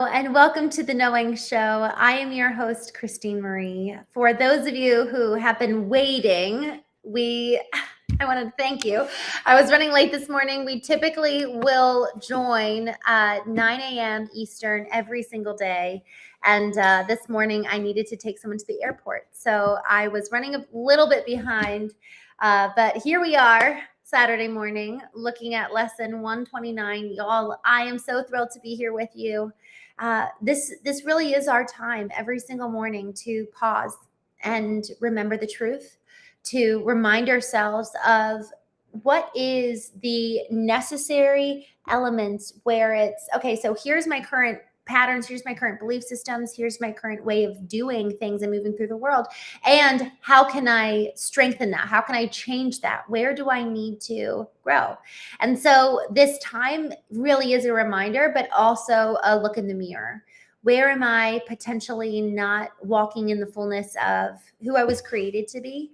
And welcome to the Knowing Show. I am your host, Christene Marie. For those of you who have been waiting, I want to thank you. I was running late this morning. We typically will join at 9 a.m. Eastern every single day. And this morning I needed to take someone to the airport. So I was running a little bit behind, but here we are. Saturday morning, looking at lesson 129. Y'all, I am so thrilled to be here with you. This really is our time every single morning to pause and remember the truth, to remind ourselves of what is the necessary elements where it's, okay, so here's my current patterns, here's my current belief systems, here's my current way of doing things and moving through the world. And how can I strengthen that? How can I change that? Where do I need to grow? And so this time really is a reminder, but also a look in the mirror. Where am I potentially not walking in the fullness of who I was created to be?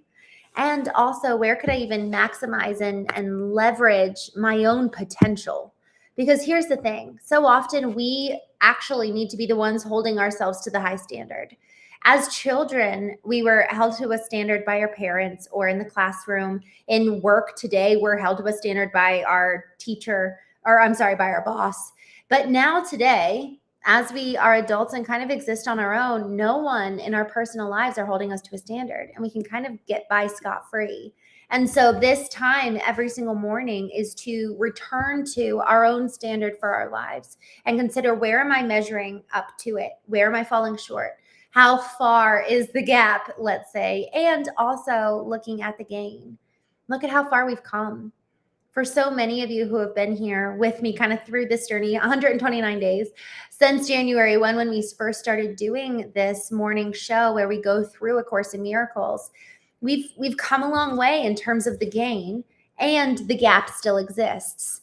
And also, where could I even maximize and leverage my own potential? Because here's the thing, so often we actually need to be the ones holding ourselves to the high standard. As children, we were held to a standard by our parents or in the classroom. In work today, we're held to a standard by our teacher, or I'm sorry, by our boss. But now today, as we are adults and kind of exist on our own, no one in our personal lives are holding us to a standard, and we can kind of get by scot-free. And so this time every single morning is to return to our own standard for our lives and consider, where am I measuring up to it? Where am I falling short? How far is the gap, let's say? And also looking at the gain. Look at how far we've come. For so many of you who have been here with me kind of through this journey, 129 days since January 1, when we first started doing this morning show where we go through A Course in Miracles, we've come a long way in terms of the gain, and the gap still exists.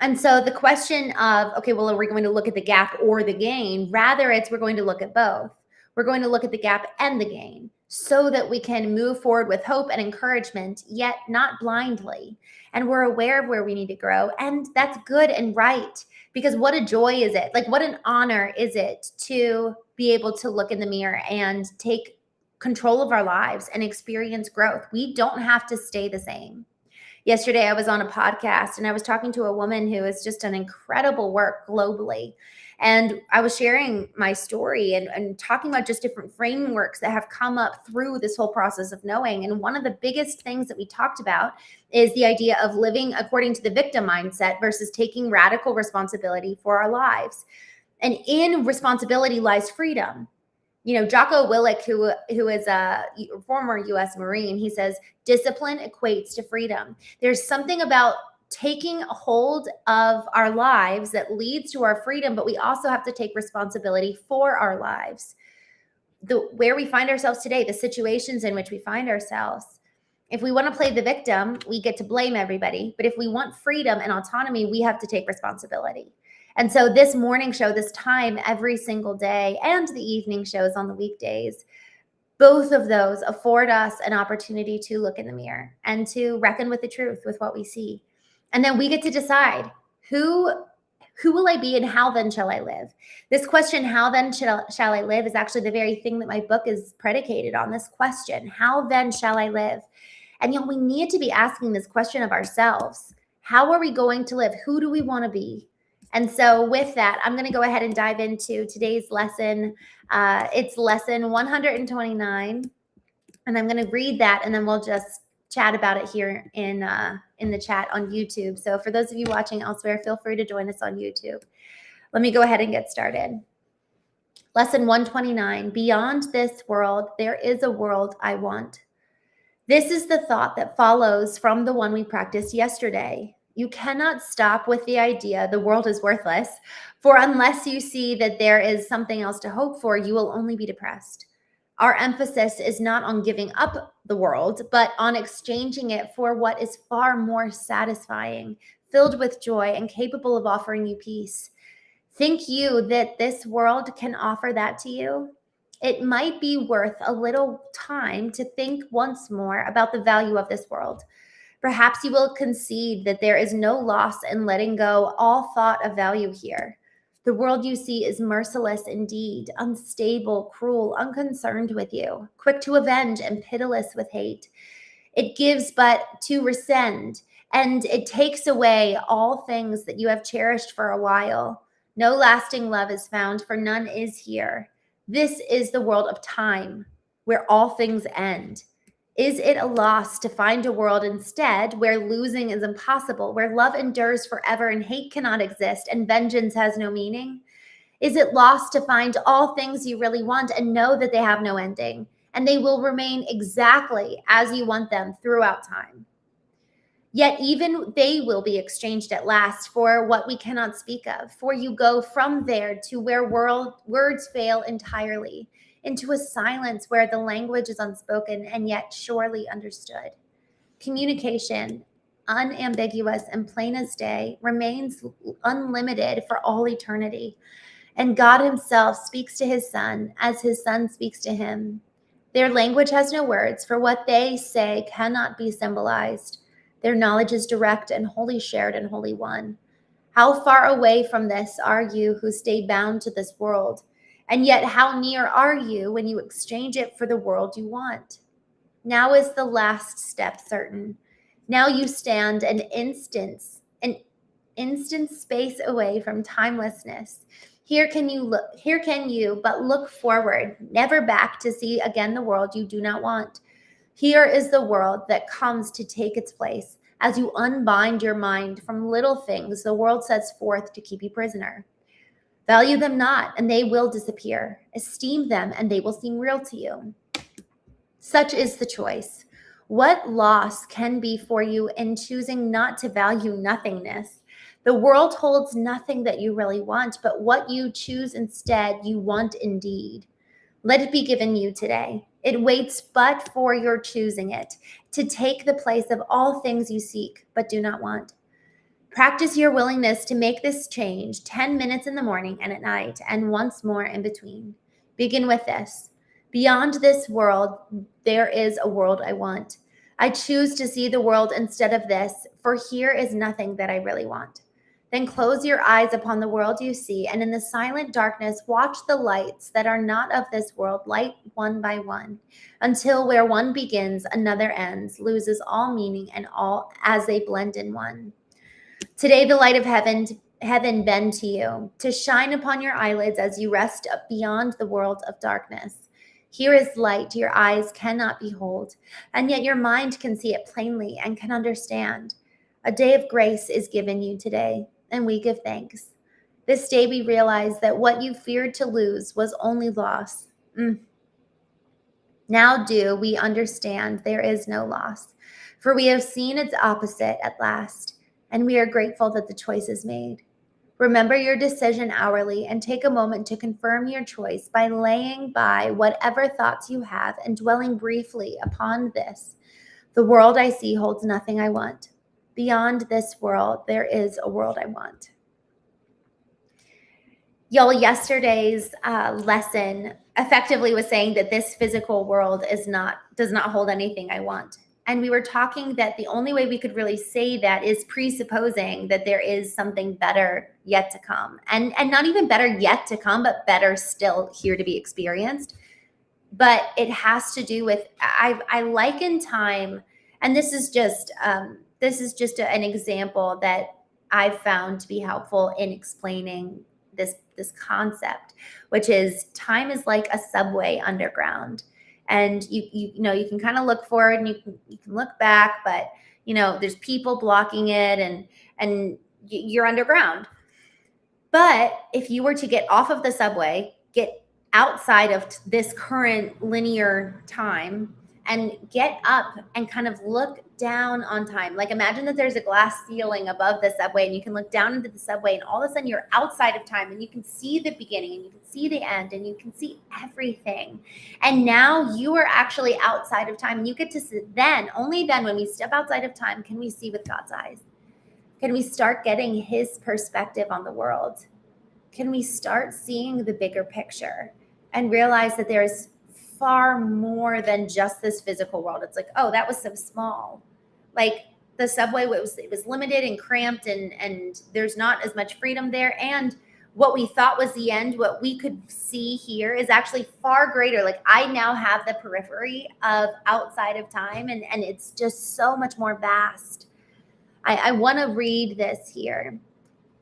And so the question of, okay, well, are we going to look at the gap or the gain? Rather, we're going to look at both. We're going to look at the gap and the gain so that we can move forward with hope and encouragement, yet not blindly. And we're aware of where we need to grow. And that's good and right, because what a joy is it? Like, what an honor is it to be able to look in the mirror and take control of our lives and experience growth. We don't have to stay the same. Yesterday, I was on a podcast and I was talking to a woman who has just done incredible work globally. And I was sharing my story and talking about just different frameworks that have come up through this whole process of knowing. And one of the biggest things that we talked about is the idea of living according to the victim mindset versus taking radical responsibility for our lives. And in responsibility lies freedom. You know, Jocko Willink, who is a former U.S. Marine, he says, discipline equates to freedom. There's something about taking hold of our lives that leads to our freedom, but we also have to take responsibility for our lives. Where we find ourselves today, the situations in which we find ourselves. If we want to play the victim, we get to blame everybody. But if we want freedom and autonomy, we have to take responsibility. And so this morning show, this time every single day, and the evening shows on the weekdays, both of those afford us an opportunity to look in the mirror and to reckon with the truth, with what we see. And then we get to decide, who will I be and how then shall I live? This question, how then shall I live, is actually the very thing that my book is predicated on, this question, how then shall I live? And we need to be asking this question of ourselves. How are we going to live? Who do we want to be? And so with that, I'm going to go ahead and dive into today's lesson. It's lesson 129. And I'm going to read that, and then we'll just chat about it here in the chat on YouTube. So for those of you watching elsewhere, feel free to join us on YouTube. Let me go ahead and get started. Lesson 129, beyond this world, there is a world I want. This is the thought that follows from the one we practiced yesterday. You cannot stop with the idea the world is worthless, for unless you see that there is something else to hope for, you will only be depressed. Our emphasis is not on giving up the world, but on exchanging it for what is far more satisfying, filled with joy, and capable of offering you peace. Think you that this world can offer that to you? It might be worth a little time to think once more about the value of this world. Perhaps you will concede that there is no loss in letting go all thought of value here. The world you see is merciless indeed, unstable, cruel, unconcerned with you, quick to avenge and pitiless with hate. It gives but to rescind, and it takes away all things that you have cherished for a while. No lasting love is found, for none is here. This is the world of time, where all things end. Is it a loss to find a world instead where losing is impossible, where love endures forever and hate cannot exist and vengeance has no meaning? Is it lost to find all things you really want and know that they have no ending and they will remain exactly as you want them throughout time? Yet even they will be exchanged at last for what we cannot speak of, for you go from there to where words fail entirely, into a silence where the language is unspoken and yet surely understood. Communication, unambiguous and plain as day, remains unlimited for all eternity. And God himself speaks to his Son as his Son speaks to him. Their language has no words, for what they say cannot be symbolized. Their knowledge is direct and wholly shared and wholly one. How far away from this are you who stay bound to this world? And yet how near are you when you exchange it for the world you want? Now is the last step certain. Now you stand an instant space away from timelessness. Here can you but look forward, never back to see again the world you do not want. Here is the world that comes to take its place. As you unbind your mind from little things the world sets forth to keep you prisoner. Value them not, and they will disappear. Esteem them, and they will seem real to you. Such is the choice. What loss can be for you in choosing not to value nothingness? The world holds nothing that you really want, but what you choose instead, you want indeed. Let it be given you today. It waits but for your choosing it, to take the place of all things you seek but do not want. Practice your willingness to make this change 10 minutes in the morning and at night, and once more in between. Begin with this. Beyond this world, there is a world I want. I choose to see the world instead of this, for here is nothing that I really want. Then close your eyes upon the world you see, and in the silent darkness, watch the lights that are not of this world light one by one, until where one begins, another ends, loses all meaning and all as they blend in one. Today, the light of heaven bend to you, to shine upon your eyelids as you rest up beyond the world of darkness. Here is light your eyes cannot behold, and yet your mind can see it plainly and can understand. A day of grace is given you today, and we give thanks. This day we realize that what you feared to lose was only loss. Now do we understand there is no loss, for we have seen its opposite at last, and we are grateful that the choice is made. Remember your decision hourly and take a moment to confirm your choice by laying by whatever thoughts you have and dwelling briefly upon this. The world I see holds nothing I want. Beyond this world, there is a world I want. Y'all, yesterday's lesson effectively was saying that this physical world does not hold anything I want. And we were talking that the only way we could really say that is presupposing that there is something better yet to come. And not even better yet to come, but better still here to be experienced. But it has to do with, I liken time, and this is just an example that I've found to be helpful in explaining this concept, which is time is like a subway underground. And you can kind of look forward and you can look back, but there's people blocking it and you're underground. But if you were to get off of the subway, get outside of this current linear time and get up and kind of look down on time. Like imagine that there's a glass ceiling above the subway and you can look down into the subway and all of a sudden you're outside of time and you can see the beginning and you can see the end and you can see everything. And now you are actually outside of time and you get to see only then when we step outside of time can we see with God's eyes. Can we start getting his perspective on the world? Can we start seeing the bigger picture and realize that there's far more than just this physical world? It's like, oh, that was so small. Like the subway it was limited and cramped and there's not as much freedom there. And what we thought was the end, what we could see here is actually far greater. Like I now have the periphery of outside of time, and it's just so much more vast. I want to read this here.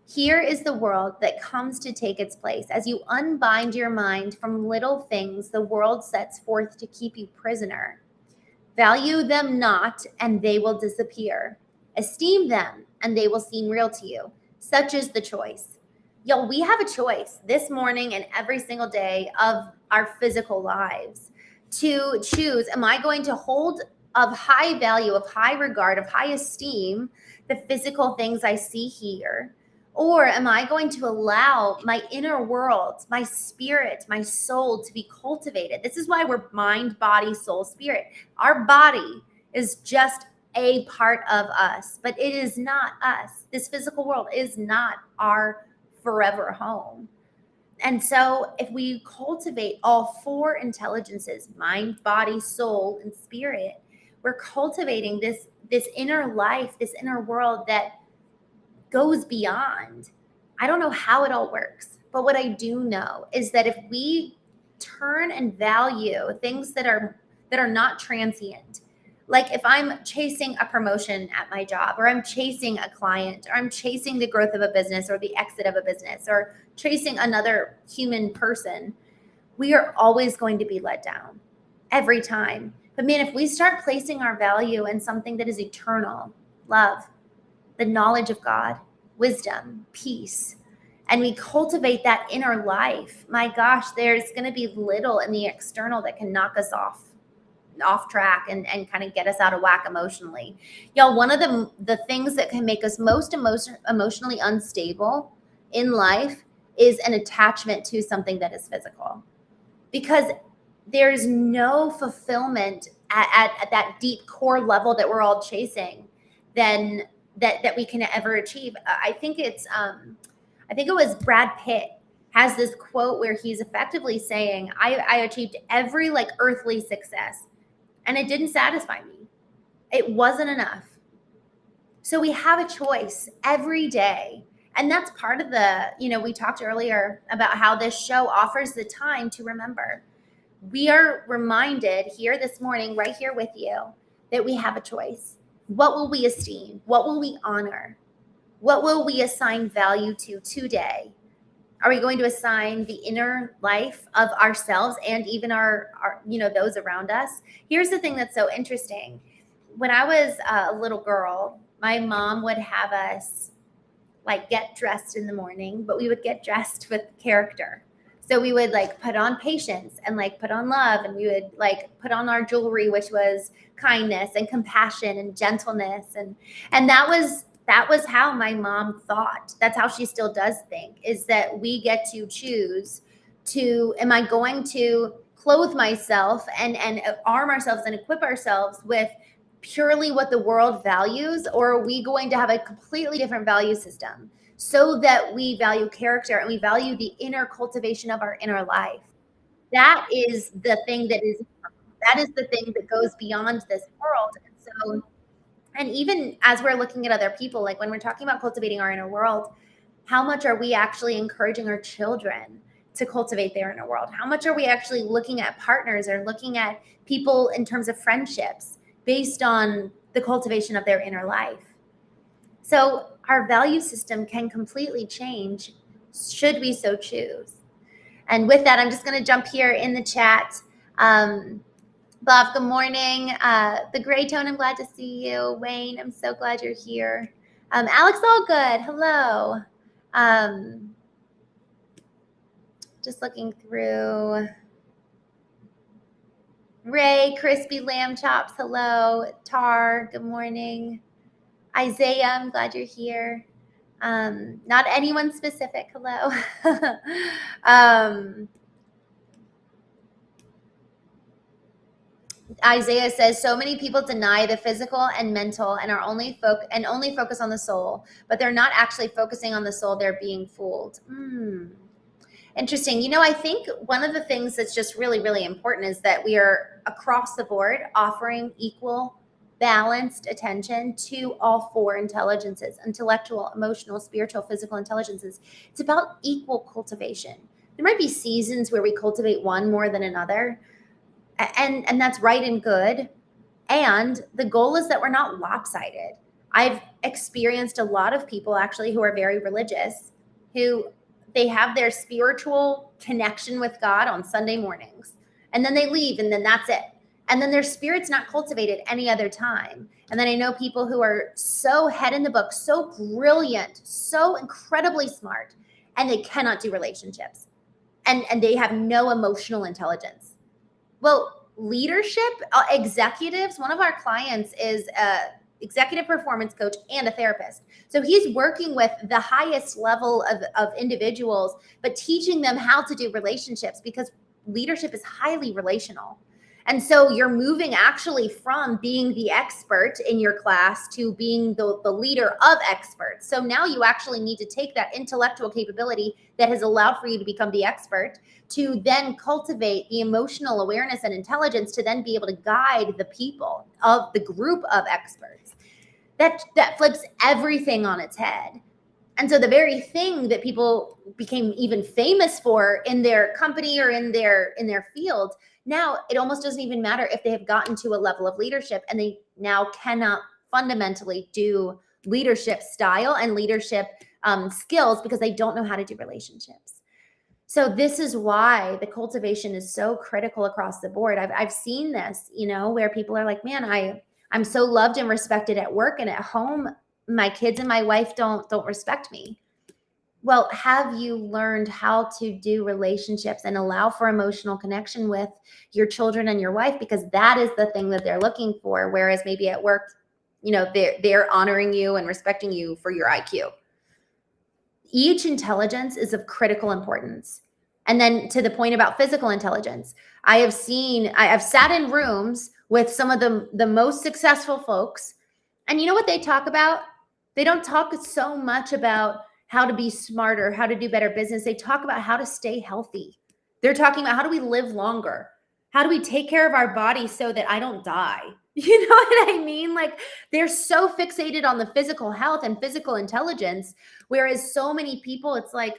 Here is the world that comes to take its place. As you unbind your mind from little things, the world sets forth to keep you prisoner. Value them not, and they will disappear. Esteem them, and they will seem real to you. Such is the choice. Yo, we have a choice this morning and every single day of our physical lives to choose, am I going to hold of high value, of high regard, of high esteem, the physical things I see here? Or am I going to allow my inner world, my spirit, my soul to be cultivated? This is why we're mind, body, soul, spirit. Our body is just a part of us, but it is not us. This physical world is not our forever home. And so if we cultivate all four intelligences, mind, body, soul, and spirit, we're cultivating this inner life, this inner world that goes beyond. I don't know how it all works, but what I do know is that if we turn and value things that are not transient, like if I'm chasing a promotion at my job, or I'm chasing a client, or I'm chasing the growth of a business or the exit of a business, or chasing another human person, we are always going to be let down every time. But man, if we start placing our value in something that is eternal, love, the knowledge of God, wisdom, peace, and we cultivate that inner life, my gosh, there's going to be little in the external that can knock us off track and kind of get us out of whack emotionally. Y'all, one of the things that can make us most emotionally unstable in life is an attachment to something that is physical, because there's no fulfillment at that deep core level that we're all chasing then that we can ever achieve. I think it was Brad Pitt has this quote where he's effectively saying, I achieved every like earthly success and it didn't satisfy me. It wasn't enough. So we have a choice every day. And that's part of we talked earlier about how this show offers the time to remember. We are reminded here this morning, right here with you, that we have a choice. What will we esteem? What will we honor? What will we assign value to today? Are we going to assign the inner life of ourselves and even our those around us? Here's the thing that's so interesting. When I was a little girl, my mom would have us like get dressed in the morning, but we would get dressed with character. So we would like put on patience and like put on love, and we would like put on our jewelry, which was kindness and compassion and gentleness. And that was how my mom thought. That's how she still does think, is that we get to choose am I going to clothe myself and arm ourselves and equip ourselves with purely what the world values, or are we going to have a completely different value system so that we value character and we value the inner cultivation of our inner life? That is the thing that goes beyond this world. And so, and even as we're looking at other people, like when we're talking about cultivating our inner world, how much are we actually encouraging our children to cultivate their inner world? How much are we actually looking at partners or looking at people in terms of friendships based on the cultivation of their inner life? So our value system can completely change should we so choose. And with that, I'm just going to jump here in the chat. Bob, good morning. The Gray Tone, I'm glad to see you. Wayne, I'm so glad you're here. Alex Allgood, hello. Just looking through. Ray, Crispy Lamb Chops, hello. Tar, good morning. Isaiah, I'm glad you're here. Not anyone specific, hello. Isaiah says, so many people deny the physical and mental and are only focus on the soul, but they're not actually focusing on the soul. They're being fooled. Interesting. I think one of the things that's just really, really important is that we are across the board offering equal balanced attention to all four intelligences: intellectual, emotional, spiritual, physical intelligences. It's about equal cultivation. There might be seasons where we cultivate one more than another, and that's right and good. And the goal is that we're not lopsided. I've experienced a lot of people actually who are very religious, who they have their spiritual connection with God on Sunday mornings, and then they leave, and then that's it. And then their spirit's not cultivated any other time. And then I know people who are so head in the book, so brilliant, so incredibly smart, and they cannot do relationships. And they have no emotional intelligence. Well, leadership, executives, one of our clients is a executive performance coach and a therapist. So he's working with the highest level of individuals, but teaching them how to do relationships, because leadership is highly relational. And so you're moving actually from being the expert in your class to being the leader of experts. So now you actually need to take that intellectual capability that has allowed for you to become the expert to then cultivate the emotional awareness and intelligence to then be able to guide the people of the group of experts. That flips everything on its head. And so the very thing that people became even famous for in their company or in their field, now it almost doesn't even matter if they have gotten to a level of leadership and they now cannot fundamentally do leadership style and leadership skills because they don't know how to do relationships. So this is why the cultivation is so critical across the board. I've seen this, where people are like, man, I'm so loved and respected at work, and at home, my kids and my wife don't respect me. Well, have you learned how to do relationships and allow for emotional connection with your children and your wife? Because that is the thing that they're looking for. Whereas maybe at work, they're honoring you and respecting you for your IQ. Each intelligence is of critical importance. And then to the point about physical intelligence, I've sat in rooms with some of the most successful folks. And you know what they talk about? They don't talk so much about how to be smarter, how to do better business. They talk about how to stay healthy. They're talking about how do we live longer? How do we take care of our body so that I don't die? You know what I mean? Like, they're so fixated on the physical health and physical intelligence, whereas so many people, it's like,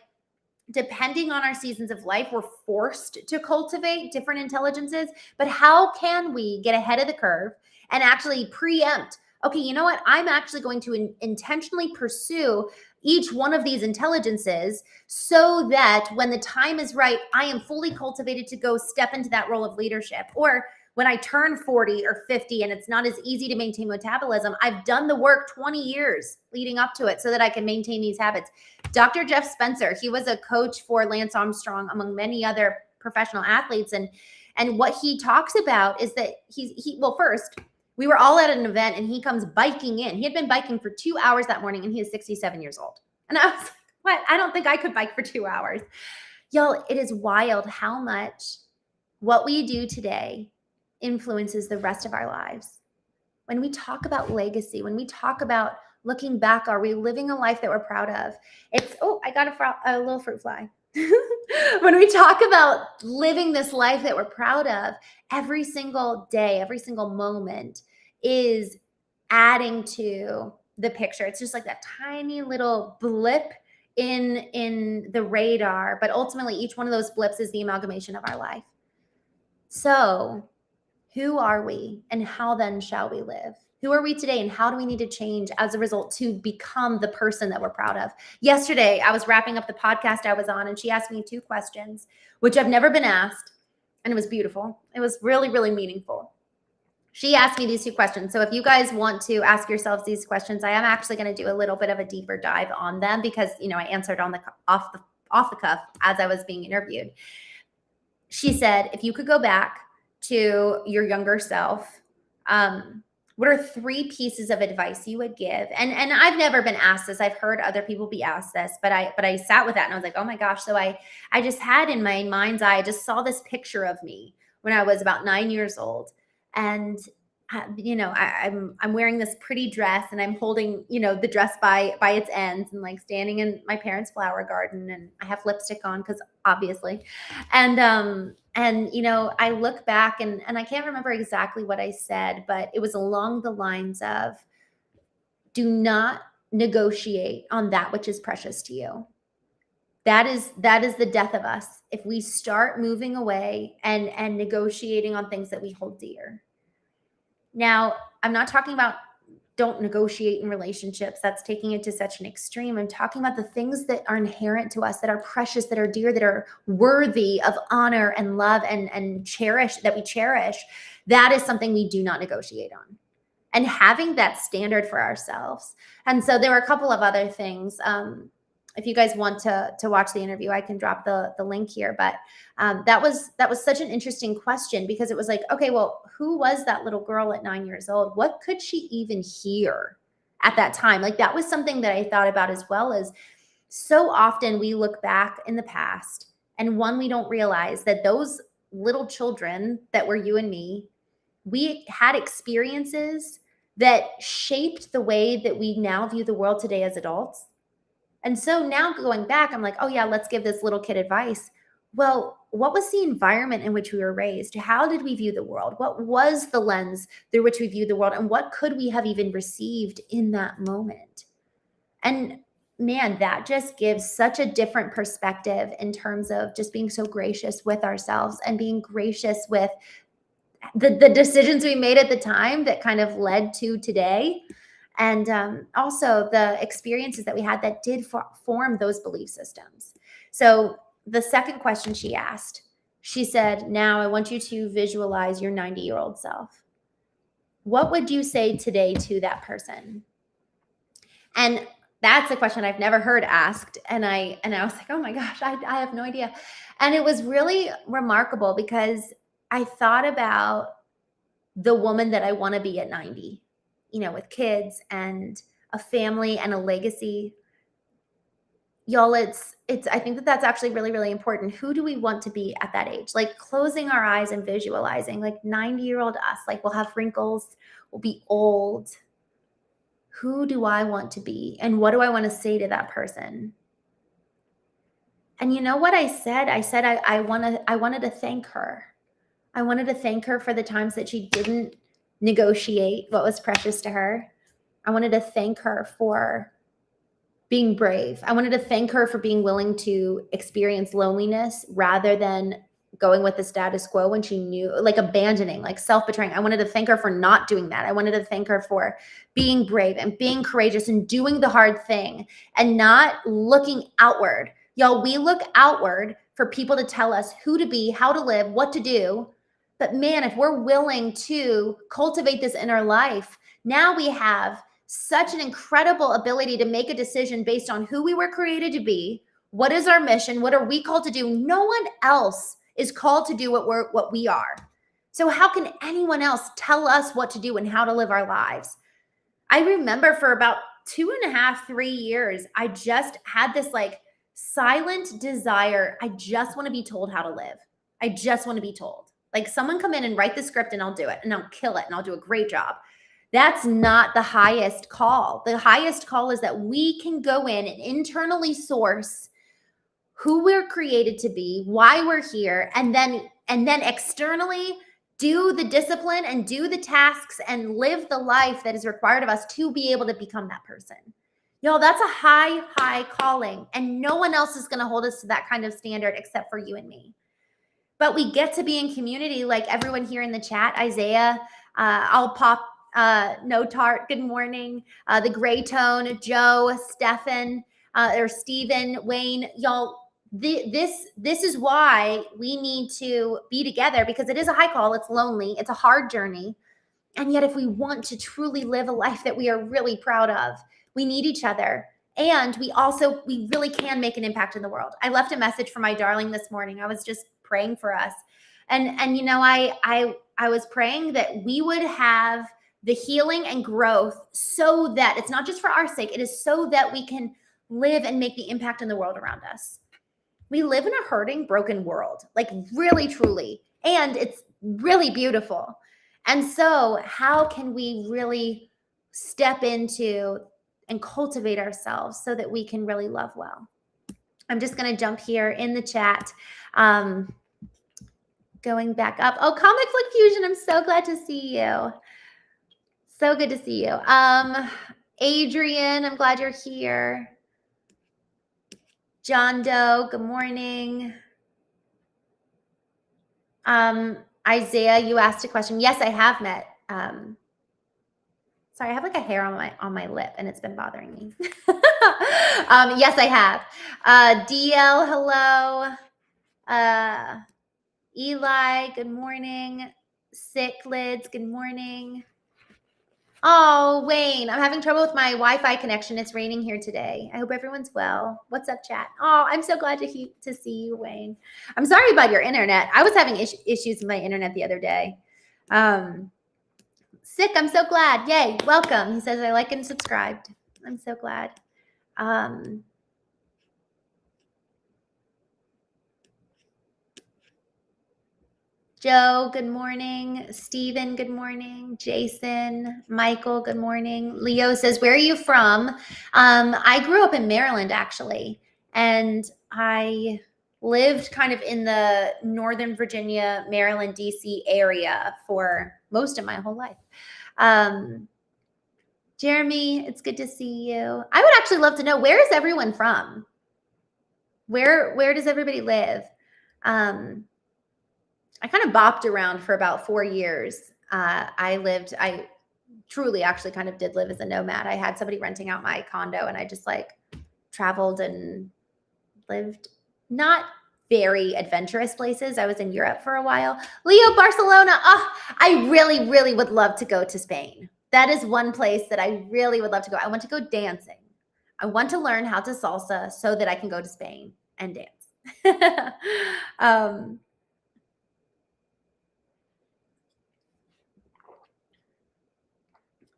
depending on our seasons of life, we're forced to cultivate different intelligences. But how can we get ahead of the curve and actually preempt? Okay, you know what? I'm actually going to intentionally pursue each one of these intelligences so that when the time is right, I am fully cultivated to go step into that role of leadership. Or when I turn 40 or 50 and it's not as easy to maintain metabolism, I've done the work 20 years leading up to it so that I can maintain these habits. Dr. Jeff Spencer, he was a coach for Lance Armstrong, among many other professional athletes. And what he talks about is that first, we were all at an event and he comes biking in. He had been biking for 2 hours that morning and he is 67 years old. And I was like, what? I don't think I could bike for 2 hours. Y'all, it is wild how much what we do today influences the rest of our lives. When we talk about legacy, when we talk about looking back, are we living a life that we're proud of? I got a little fruit fly. When we talk about living this life that we're proud of, every single day, every single moment is adding to the picture. It's just like that tiny little blip in the radar, but ultimately each one of those blips is the amalgamation of our life. So who are we and how then shall we live? Who are we today and how do we need to change as a result to become the person that we're proud of? Yesterday, I was wrapping up the podcast I was on and she asked me 2 questions, which I've never been asked. And it was beautiful. It was really, really meaningful. She asked me these 2 questions. So if you guys want to ask yourselves these questions, I am actually going to do a little bit of a deeper dive on them because, I answered off the cuff as I was being interviewed. She said, if you could go back to your younger self, what are 3 pieces of advice you would give? And I've never been asked this. I've heard other people be asked this, but I sat with that and I was like, oh my gosh. So I just had in my mind's eye, I just saw this picture of me when I was about 9 years old. And I'm wearing this pretty dress and I'm holding, the dress by its ends and like standing in my parents' flower garden, and I have lipstick on because obviously. And I look back and I can't remember exactly what I said, but it was along the lines of, do not negotiate on that which is precious to you. That is the death of us if we start moving away and negotiating on things that we hold dear. Now, I'm not talking about don't negotiate in relationships. That's taking it to such an extreme. I'm talking about the things that are inherent to us, that are precious, that are dear, that are worthy of honor and love and cherish, that we cherish. That is something we do not negotiate on. And having that standard for ourselves. And so there were a couple of other things. If you guys want to watch the interview, I can drop the link here. But that was such an interesting question, because it was like, okay, well, who was that little girl at 9 years old? What could she even hear at that time? Like, that was something that I thought about as well. As so often we look back in the past, and we don't realize that those little children that were you and me, we had experiences that shaped the way that we now view the world today as adults. And so now going back, I'm like, oh yeah, let's give this little kid advice. Well, what was the environment in which we were raised? How did we view the world? What was the lens through which we viewed the world? And what could we have even received in that moment? And man, that just gives such a different perspective in terms of just being so gracious with ourselves and being gracious with the decisions we made at the time that kind of led to today. And also the experiences that we had that did form those belief systems. So the second question she asked, she said, now I want you to visualize your 90-year-old self. What would you say today to that person? And that's a question I've never heard asked. And I was like, oh my gosh, I have no idea. And it was really remarkable, because I thought about the woman that I want to be at 90, with kids and a family and a legacy. Y'all, I think that that's actually really, really important. Who do we want to be at that age? Like, closing our eyes and visualizing, like 90-year-old us, like we'll have wrinkles, we'll be old. Who do I want to be? And what do I want to say to that person? And you know what I said? I said, I wanted to thank her. I wanted to thank her for the times that she didn't negotiate what was precious to her. I wanted to thank her for being brave. I wanted to thank her for being willing to experience loneliness rather than going with the status quo when she knew, like abandoning, like self-betraying. I wanted to thank her for not doing that. I wanted to thank her for being brave and being courageous and doing the hard thing and not looking outward. Y'all, we look outward for people to tell us who to be, how to live, what to do. But man, if we're willing to cultivate this in our life, now we have such an incredible ability to make a decision based on who we were created to be. What is our mission? What are we called to do? No one else is called to do what we are. So how can anyone else tell us what to do and how to live our lives? I remember for about 2.5, 3 years, I just had this like silent desire. I just want to be told how to live. I just want to be told. Like, someone come in and write the script and I'll do it and I'll kill it and I'll do a great job. That's not the highest call. The highest call is that we can go in and internally source who we're created to be, why we're here, and then externally do the discipline and do the tasks and live the life that is required of us to be able to become that person. Y'all, that's a high calling, and no one else is going to hold us to that kind of standard except for you and me. But we get to be in community, like everyone here in the chat. Isaiah, I'll pop No Tart, good morning. The Gray Tone, Joe, Stefan, or Stephen, Wayne. Y'all, this is why we need to be together, because it is a high call. It's lonely. It's a hard journey. And yet, if we want to truly live a life that we are really proud of, we need each other. And we really can make an impact in the world. I left a message for my darling this morning. I was just praying for us. And I was praying that we would have the healing and growth so that it's not just for our sake. It is so that we can live and make the impact in the world around us. We live in a hurting, broken world, like really, truly. And it's really beautiful. And so how can we really step into and cultivate ourselves so that we can really love well? I'm just going to jump here in the chat. Going back up. Oh, Comic Flick Fusion, I'm so glad to see you. So good to see you. Adrian, I'm glad you're here. John Doe, good morning. Isaiah, you asked a question. Yes, I have met. Sorry, I have like a hair on my lip and it's been bothering me. Yes, I have. DL, hello. Eli, good morning. Sick Lids, good morning. Oh, Wayne, I'm having trouble with my Wi-Fi connection. It's raining here today. I hope everyone's well. What's up, chat? Oh, I'm so glad to see you, Wayne. I'm sorry about your internet. I was having issues with my internet the other day. Sick, I'm so glad. Yay, welcome. He says, I like and subscribed. I'm so glad. Joe, good morning. Steven, good morning. Jason, Michael, good morning. Leo says, where are you from? I grew up in Maryland, actually, and I lived kind of in the Northern Virginia, Maryland, DC area for most of my whole life. Jeremy, it's good to see you. I would actually love to know, where is everyone from? Where does everybody live? I kind of bopped around for about 4 years. I truly actually kind of did live as a nomad. I had somebody renting out my condo and I just like traveled and lived not very adventurous places. I was in Europe for a while. Leo, Barcelona. Oh, I really, really would love to go to Spain. That is one place that I really would love to go. I want to go dancing. I want to learn how to salsa so that I can go to Spain and dance.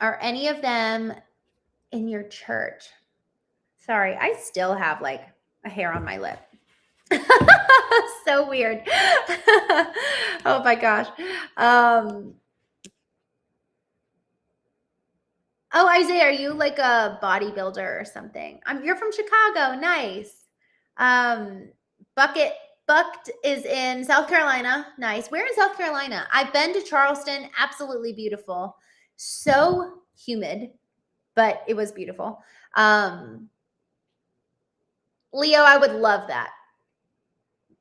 Are any of them in your church? Sorry, I still have like a hair on my lip. So weird. Oh my gosh. Oh, Isaiah, are you like a bodybuilder or something? You're from Chicago. Nice. Bucked is in South Carolina. Nice. Where in South Carolina? I've been to Charleston. Absolutely beautiful. So humid, but it was beautiful. Leo, I would love that.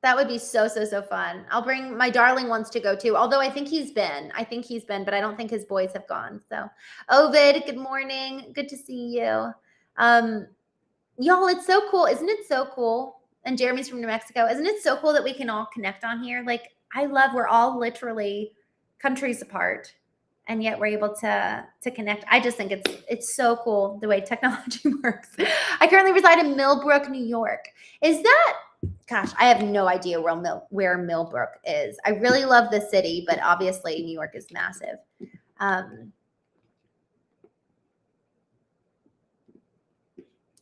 That would be so fun. I'll bring my darling wants to go too. Although I think he's been, but I don't think his boys have gone. So Ovid, good morning. Good to see you. Y'all, it's so cool. Isn't it so cool? And Jeremy's from New Mexico. Isn't it so cool that we can all connect on here? Like, we're all literally countries apart, and yet we're able to connect. I just think it's so cool the way technology works. I currently reside in Millbrook, New York. Is that, gosh, I have no idea where Millbrook is. I really love the city, but obviously New York is massive.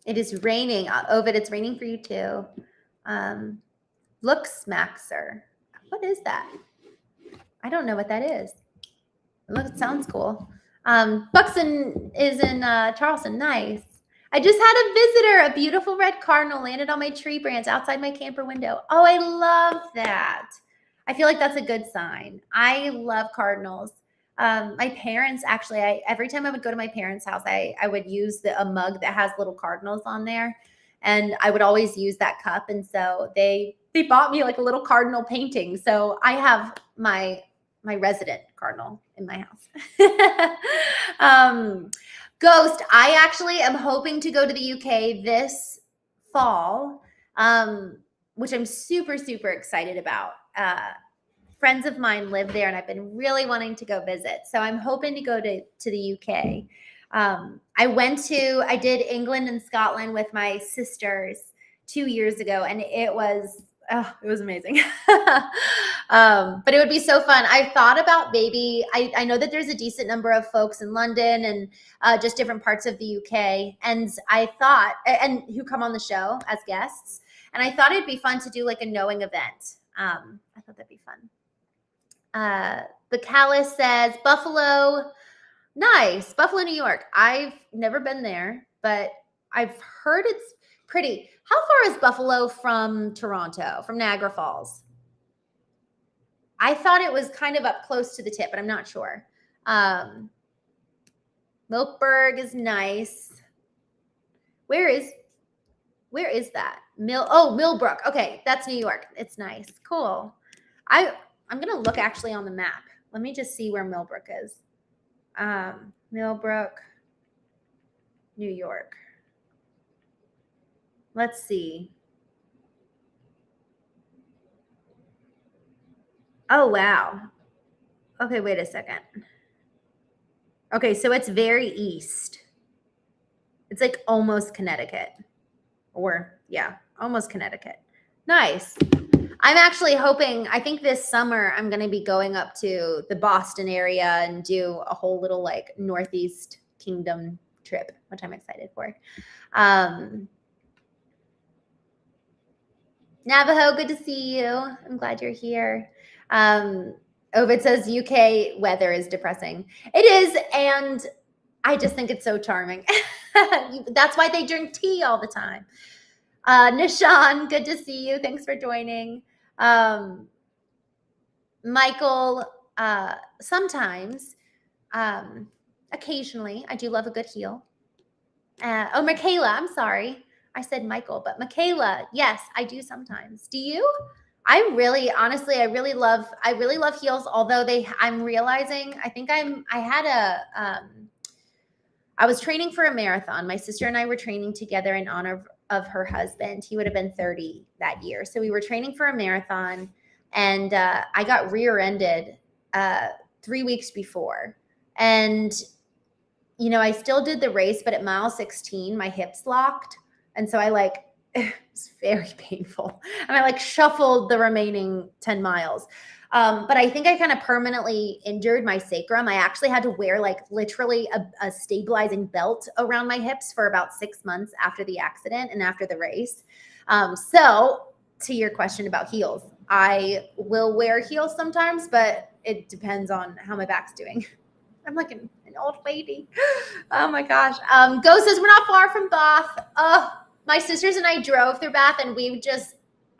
It is raining. Ovid, it's raining for you too. Look, Smaxer. What is that? I don't know what that is. It sounds cool. Buxton is in Charleston. Nice. I just had a visitor. A beautiful red cardinal landed on my tree branch outside my camper window. Oh, I love that. I feel like that's a good sign. I love cardinals. My parents actually, every time I would go to my parents' house, I would use a mug that has little cardinals on there, and I would always use that cup. And so they bought me like a little cardinal painting. So I have my resident cardinal in my house. Ghost, I actually am hoping to go to the UK this fall, which I'm super excited about. Friends of mine live there and I've been really wanting to go visit. So I'm hoping to go to the UK. I did England and Scotland with my sisters 2 years ago, and it was amazing. But it would be so fun. I thought about maybe, I know that there's a decent number of folks in London and just different parts of the UK. And I thought, and who come on the show as guests. And I thought it'd be fun to do like a knowing event. I thought that'd be fun. Bacallis says Buffalo. Nice. Buffalo, New York. I've never been there, but I've heard it's pretty. How far is Buffalo from Toronto, from Niagara Falls? I thought it was kind of up close to the tip, but I'm not sure. Milkburg is nice. Where is that? Millbrook. Okay, that's New York. It's nice. Cool. I'm gonna look actually on the map. Let me just see where Millbrook is. Millbrook, New York. Let's see. Oh, wow. Okay, wait a second. Okay, so it's very east. It's like almost Connecticut. Or, yeah, almost Connecticut. Nice. I'm actually hoping, I think this summer I'm going to be going up to the Boston area and do a whole little like Northeast Kingdom trip, which I'm excited for. Navajo, good to see you. I'm glad you're here. Ovid says UK weather is depressing. It is, and I just think it's so charming. That's why they drink tea all the time. Nishan, good to see you. Thanks for joining. Michael, sometimes, occasionally, I do love a good heel. Michaela, I'm sorry. I said Michael, but Michaela, yes, I do sometimes. Do you? I really, honestly, I really love heels. Although I'm realizing, I was training for a marathon. My sister and I were training together in honor of her husband. He would have been 30 that year. So we were training for a marathon, and I got rear-ended 3 weeks before. And, you know, I still did the race, but at mile 16, my hips locked. And so it was very painful. And I shuffled the remaining 10 miles. But I think I kind of permanently injured my sacrum. I actually had to wear literally a stabilizing belt around my hips for about 6 months after the accident and after the race. So to your question about heels, I will wear heels sometimes, but it depends on how my back's doing. I'm like an old lady. Oh my gosh. Go says we're not far from Bath. My sisters and I drove through Bath, and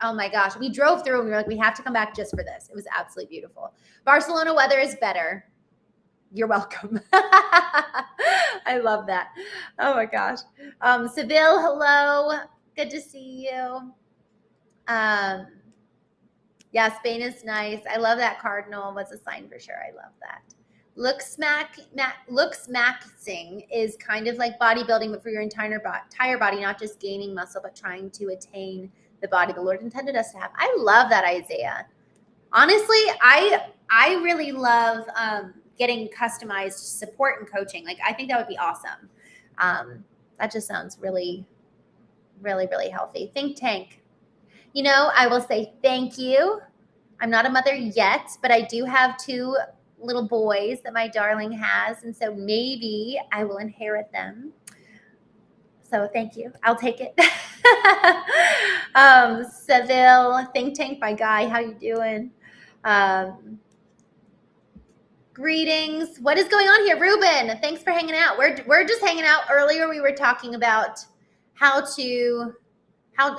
oh my gosh, we drove through and we were like, we have to come back just for this. It was absolutely beautiful. Barcelona weather is better. You're welcome. I love that. Oh my gosh. Seville, hello. Good to see you. Yeah, Spain is nice. I love that cardinal. What's a sign for sure? I love that. Maxing is kind of like bodybuilding, but for your entire body, not just gaining muscle, but trying to attain the body the Lord intended us to have. I love that, Isaiah. Honestly, I really love getting customized support and coaching. I think that would be awesome. That just sounds really, really, really healthy. Think tank. You know, I will say thank you. I'm not a mother yet, but I do have 2 little boys that my darling has, and so maybe I will inherit them. So thank you. I'll take it. Seville, think tank by Guy. How you doing? Greetings. What is going on here? Ruben, thanks for hanging out. We're just hanging out. Earlier we were talking about how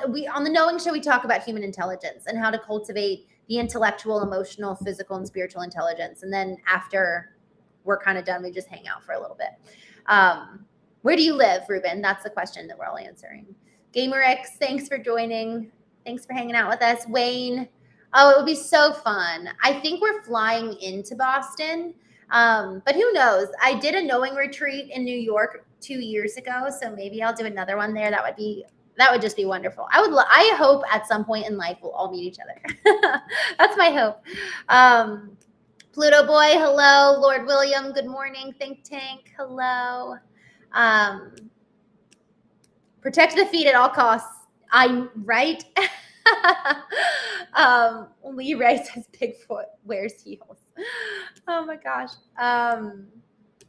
we on the Knowing Show, we talk about human intelligence and how to cultivate the intellectual, emotional, physical, and spiritual intelligence. And then after we're kind of done, we just hang out for a little bit. Where do you live, Ruben? That's the question that we're all answering. GamerX, thanks for joining. Thanks for hanging out with us. Wayne, oh, it would be so fun. I think we're flying into Boston, but who knows? I did a Knowing retreat in New York 2 years ago, so maybe I'll do another one there. That would just be wonderful. I hope at some point in life we'll all meet each other. That's my hope. Pluto Boy, hello. Lord William, good morning. Think Tank, hello. Protect the feet at all costs. I'm right. Lee Ray says Bigfoot wears heels. Oh my gosh.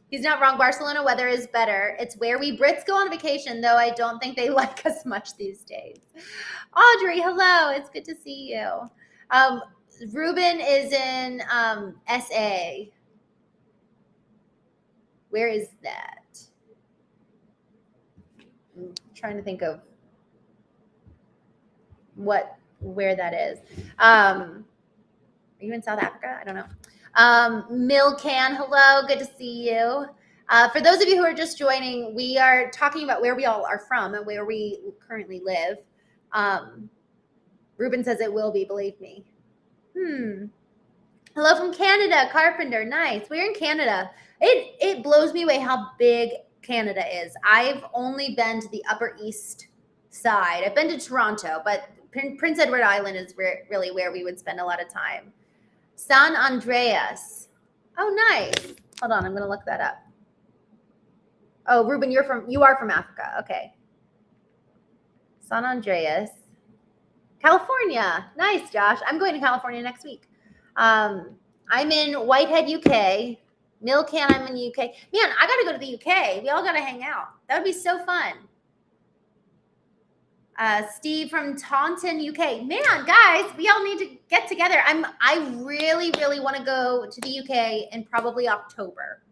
He's not wrong. Barcelona weather is better. It's where we Brits go on vacation, though I don't think they like us much these days. Audrey, hello. It's good to see you. Ruben is in SA. Where is that? I'm trying to think of where that is. Are you in South Africa? I don't know. Milcan, hello, good to see you. For those of you who are just joining, we are talking about where we all are from and where we currently live. Ruben says it will be, believe me. Hello from Canada, Carpenter, nice. We're in Canada. It blows me away how big Canada is. I've only been to the Upper East side. I've been to Toronto, but Prince Edward Island is really where we would spend a lot of time. San Andreas. Oh, nice. Hold on, I'm gonna look that up. Oh, Ruben, you are from Africa. Okay. San Andreas, California. Nice, Josh. I'm going to California next week. I'm in Whitehead, UK. Milcan, I'm in the UK. Man, I got to go to the UK. We all got to hang out. That would be so fun. Steve from Taunton, UK. Man, guys, we all need to get together. I really, really want to go to the UK in probably October.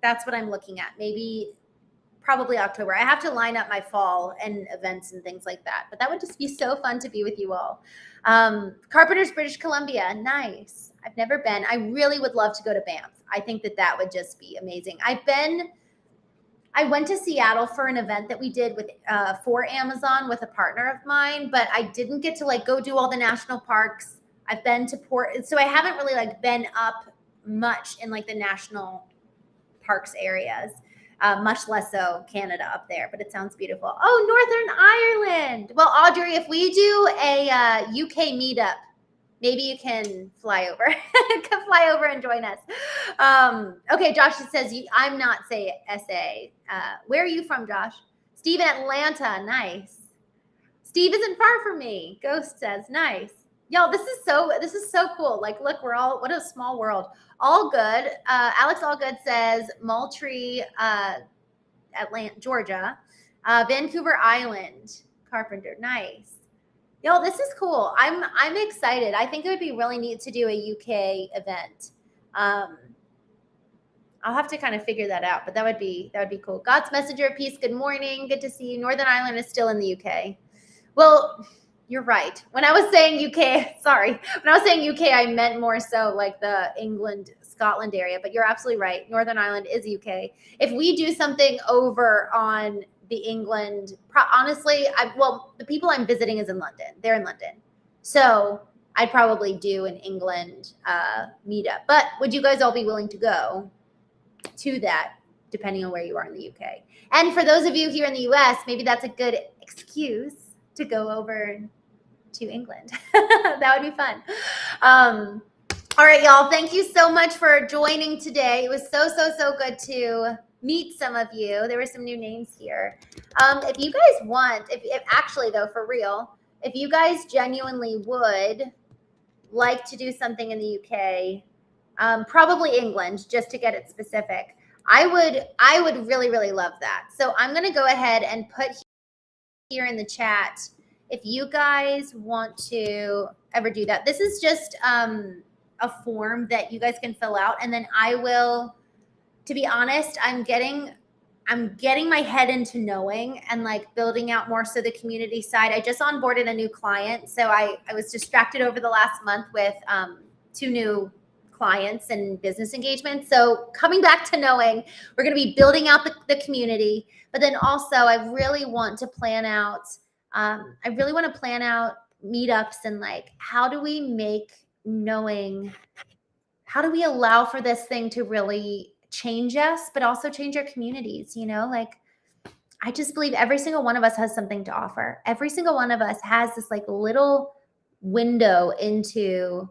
That's what I'm looking at. Maybe probably October. I have to line up my fall and events and things like that. But that would just be so fun to be with you all. Carpenters, British Columbia. Nice. I've never been. I really would love to go to Banff. I think that would just be amazing. I went to Seattle for an event that we did with for Amazon with a partner of mine, but I didn't get to like go do all the national parks. I've been to so I haven't really like been up much in like the national parks areas, much less so Canada up there, but it sounds beautiful. Oh, Northern Ireland. Well, Audrey, if we do a UK meetup, maybe you can fly over. Come fly over and join us. Okay, Josh says, I'm not SA. Where are you from, Josh? Steve in Atlanta. Nice. Steve isn't far from me. Ghost says, nice. Y'all, this is so cool. Like, look, what a small world. All good. Alex Allgood says Moultrie, Atlanta, Georgia. Vancouver Island, Carpenter. Nice. Y'all, this is cool. I'm excited. I think it would be really neat to do a UK event. I'll have to kind of figure that out, but that would be cool. God's Messenger of Peace, good morning. Good to see you. Northern Ireland is still in the UK. Well, you're right. When I was saying UK, I meant more so like the England, Scotland area, but you're absolutely right. Northern Ireland is UK. If we do something over on the England, honestly, the people I'm visiting is in London. They're in London. So I'd probably do an England meetup. But would you guys all be willing to go to that, depending on where you are in the UK? And for those of you here in the US, maybe that's a good excuse to go over to England. That would be fun. All right, y'all. Thank you so much for joining today. It was so good to meet some of you. There were some new names here. If you guys want, if actually though, for real, if you guys genuinely would like to do something in the UK, probably England, just to get it specific, I would really love that. So I'm going to go ahead and put here in the chat if you guys want to ever do that. This is just a form that you guys can fill out, and then I will, to be honest, I'm getting my head into knowing and like building out more so the community side. I just onboarded a new client, so I was distracted over the last month with 2 new clients and business engagements. So coming back to knowing, we're going to be building out the community, but then also I really want to plan out meetups and like, how do we allow for this thing to really change us, but also change our communities, like, I just believe every single one of us has something to offer. Every single one of us has this like little window into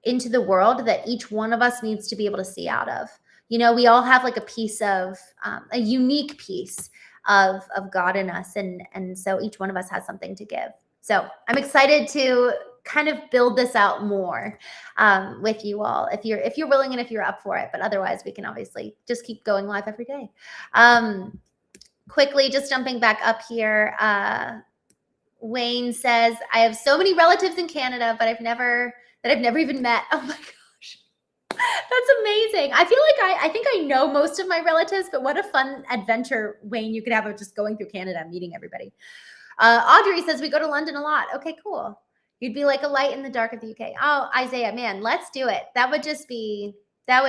the world that each one of us needs to be able to see out of. We all have like a piece of a unique piece of God in us. And so each one of us has something to give. So I'm excited to kind of build this out more with you all, if you're willing and if you're up for it. But otherwise, we can obviously just keep going live every day. Quickly, just jumping back up here. Wayne says, I have so many relatives in Canada, but I've never even met. Oh my gosh. That's amazing. I feel like I think I know most of my relatives, but what a fun adventure, Wayne, you could have of just going through Canada, meeting everybody. Audrey says, we go to London a lot. Okay, cool. You'd be like a light in the dark of the UK. Oh, Isaiah, man, let's do it. That would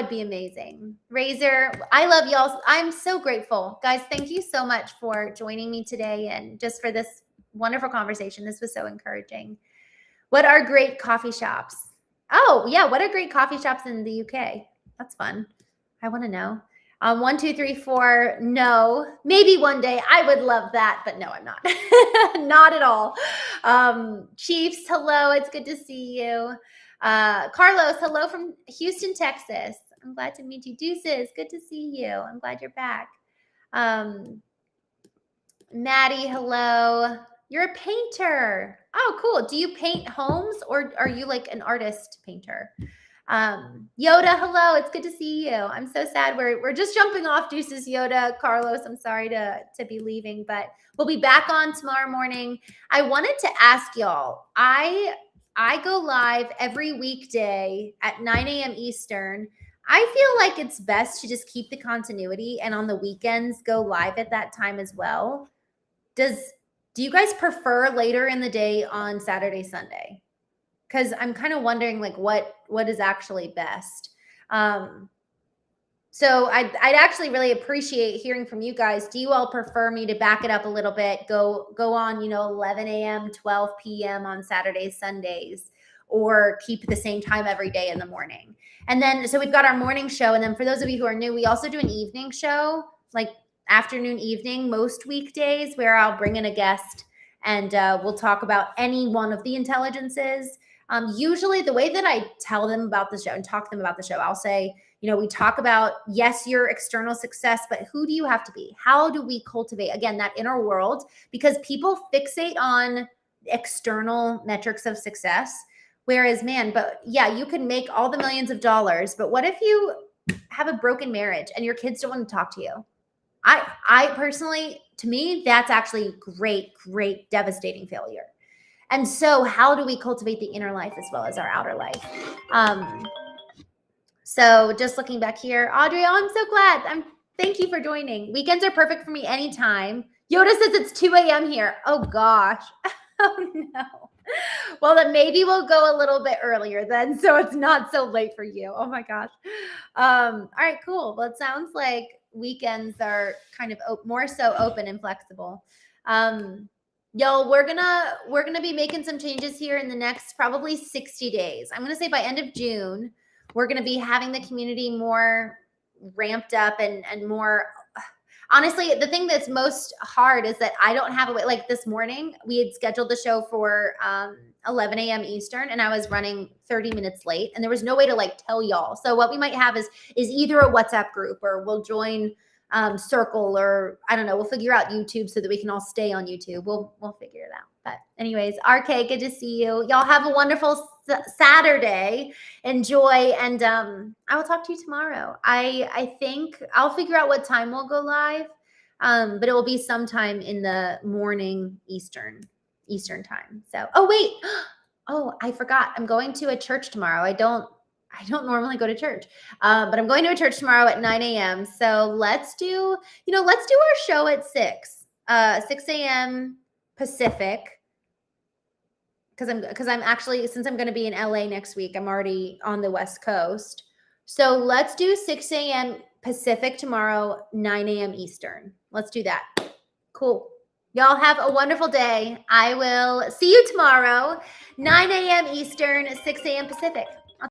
be amazing. Razor, I love y'all. I'm so grateful. Guys, thank you so much for joining me today and just for this wonderful conversation. This was so encouraging. What are great coffee shops? Oh, yeah. What are great coffee shops in the UK? That's fun. I want to know. 1, 2, 3, 4. No, maybe one day. I would love that, but no, I'm not. Not at all. Chiefs, hello. It's good to see you. Carlos, hello from Houston, Texas. I'm glad to meet you. Deuces, good to see you. I'm glad you're back. Maddie, hello. You're a painter. Oh, cool. Do you paint homes or are you like an artist painter? Yoda, hello. It's good to see you. I'm so sad. We're just jumping off. Deuces, Yoda. Carlos, I'm sorry to be leaving, but we'll be back on tomorrow morning. I wanted to ask y'all, I go live every weekday at 9 a.m. Eastern. I feel like it's best to just keep the continuity and on the weekends go live at that time as well. Do you guys prefer later in the day on Saturday, Sunday? Because I'm kind of wondering like what is actually best. So I'd actually really appreciate hearing from you guys. Do you all prefer me to back it up a little bit, go on, 11 a.m., 12 p.m. on Saturdays, Sundays, or keep the same time every day in the morning? And then, so we've got our morning show. And then for those of you who are new, we also do an evening show, like afternoon, evening, most weekdays, where I'll bring in a guest and we'll talk about any one of the intelligences. Usually the way that I tell them about the show and talk to them about the show, I'll say, we talk about, yes, your external success, but who do you have to be? How do we cultivate, again, that inner world? Because people fixate on external metrics of success. Whereas, man, but yeah, you can make all the millions of dollars, but what if you have a broken marriage and your kids don't want to talk to you? I personally, to me, that's actually great, devastating failure. And so how do we cultivate the inner life as well as our outer life? So just looking back here, Audrey, I'm so glad. Thank you for joining. Weekends are perfect for me anytime. Yoda says it's 2 a.m. here. Oh gosh. Oh no. Well, then maybe we'll go a little bit earlier then, so it's not so late for you. Oh my gosh. All right, cool. Well, it sounds like weekends are kind of more so open and flexible. Y'all, we're gonna be making some changes here in the next probably 60 days. I'm gonna say by end of June, we're gonna be having the community more ramped up and more. Honestly, the thing that's most hard is that I don't have a way. Like this morning, we had scheduled the show for 11 a.m. Eastern, and I was running 30 minutes late, and there was no way to like tell y'all. So what we might have is either a WhatsApp group, or we'll join Circle, or I don't know. We'll figure out YouTube so that we can all stay on YouTube. We'll figure it out. But anyways, RK, good to see you. Y'all have a wonderful Saturday. Enjoy, and I will talk to you tomorrow. I think I'll figure out what time we'll go live, but it will be sometime in the morning Eastern time. So, oh wait, oh I forgot. I'm going to a church tomorrow. I don't normally go to church, but I'm going to a church tomorrow at 9 a.m. So let's do our show at 6 a.m. Pacific. Because I'm actually, since I'm going to be in LA next week, I'm already on the West Coast. So let's do 6 a.m. Pacific tomorrow, 9 a.m. Eastern. Let's do that. Cool. Y'all have a wonderful day. I will see you tomorrow, 9 a.m. Eastern, 6 a.m. Pacific.